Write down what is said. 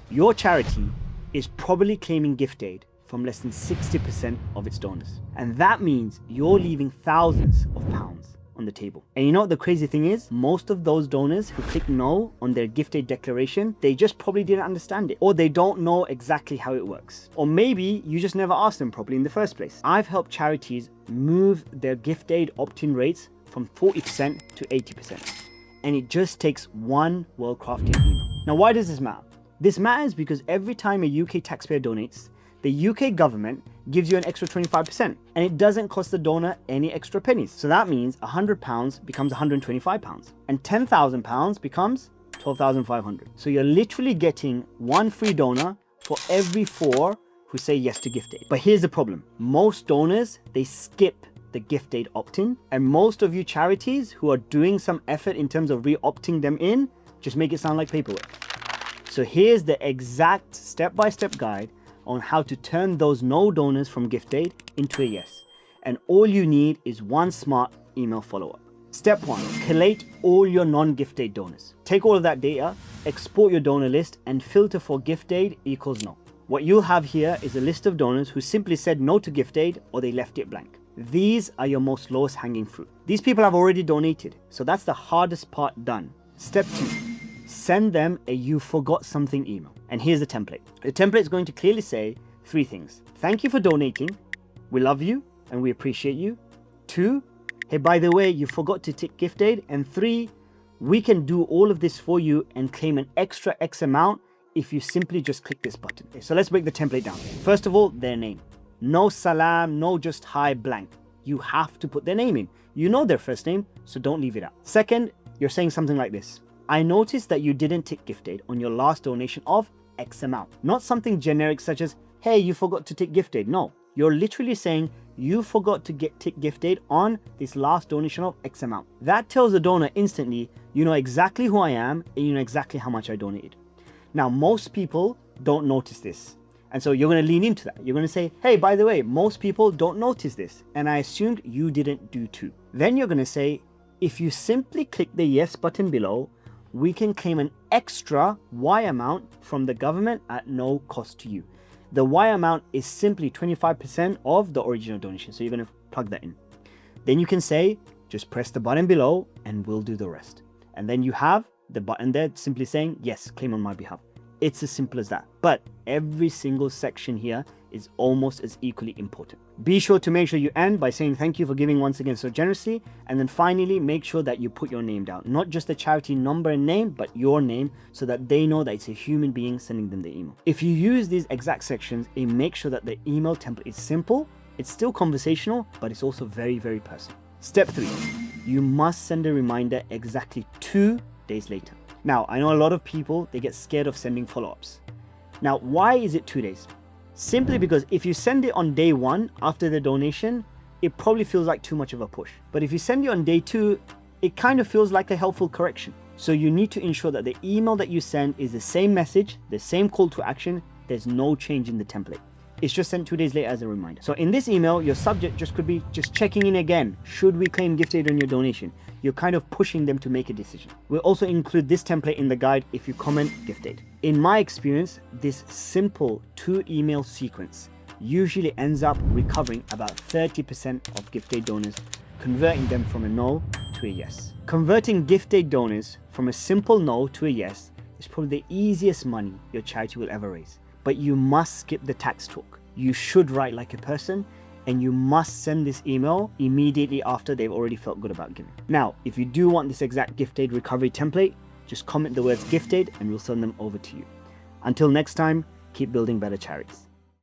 Your charity is probably claiming gift aid from less than 60% of its donors. And that means you're leaving thousands of pounds on the table. And you know what the crazy thing is? Most of those donors who click no on their gift aid declaration, they just probably didn't understand it, or they don't know exactly how it works. Or maybe you just never asked them properly in the first place. I've helped charities move their gift aid opt-in rates from 40% to 80%. And it just takes one well-crafted email. Now, why does this matter? This matters because every time a UK taxpayer donates, the UK government gives you an extra 25%, and it doesn't cost the donor any extra pennies. So that means £100 becomes £125, and £10,000 becomes £12,500. So you're literally getting one free donor for every 4 who say yes to gift aid. But here's the problem. Most donors, they skip the gift aid opt-in, and most of you charities who are doing some effort in terms of re-opting them in, just make it sound like paperwork. So here's the exact step-by-step guide on how to turn those no donors from gift aid into a yes. And all you need is one smart email follow-up. Step 1, collate all your non-gift aid donors. Take all of that data, export your donor list, and filter for gift aid equals no. What you'll have here is a list of donors who simply said no to gift aid or they left it blank. These are your most lowest hanging fruit. These people have already donated, so that's the hardest part done. Step 2, send them a you forgot something email. And here's the template. The template is going to clearly say 3 things. Thank you for donating. We love you and we appreciate you. 2, hey, by the way, you forgot to tick gift aid. And 3, we can do all of this for you and claim an extra X amount if you simply just click this button. So let's break the template down. First of all, their name. No salam, no just hi blank. You have to put their name in. You know their first name, so don't leave it out. Second, you're saying something like this. I noticed that you didn't tick gift aid on your last donation of X amount. Not something generic such as, hey, you forgot to tick gift aid. No, you're literally saying you forgot to tick gift aid on this last donation of X amount. That tells the donor instantly, you know exactly who I am and you know exactly how much I donated. Now, most people don't notice this. And so you're going to lean into that. You're going to say, hey, by the way, most people don't notice this. And I assumed you didn't do too. Then you're going to say, if you simply click the yes button below, we can claim an extra Y amount from the government at no cost to you. The Y amount is simply 25% of the original donation. So you're going to plug that in. Then you can say, just press the button below and we'll do the rest. And then you have the button there simply saying, yes, claim on my behalf. It's as simple as that. But every single section here is almost as equally important. Be sure to make sure you end by saying thank you for giving once again so generously. And then finally, make sure that you put your name down. Not just the charity number and name, but your name so that they know that it's a human being sending them the email. If you use these exact sections, it makes sure that the email template is simple. It's still conversational, but it's also very, very personal. Step 3, you must send a reminder exactly 2 days later. Now, I know a lot of people, they get scared of sending follow-ups. Now, why is it 2 days? Simply because if you send it on day 1 after the donation, it probably feels like too much of a push. But if you send it on day 2, it kind of feels like a helpful correction. So you need to ensure that the email that you send is the same message, the same call to action. There's no change in the template. It's just sent 2 days later as a reminder. So in this email, your subject just could be just checking in again. Should we claim gift aid on your donation? You're kind of pushing them to make a decision. We'll also include this template in the guide if you comment gift aid. In my experience, this simple 2 email sequence usually ends up recovering about 30% of gift aid donors, converting them from a no to a yes. Converting gift aid donors from a simple no to a yes is probably the easiest money your charity will ever raise. But you must skip the tax talk. You should write like a person, and you must send this email immediately after they've already felt good about giving. Now, if you do want this exact gift aid recovery template, just comment the words gift aid and we'll send them over to you. Until next time, keep building better charities.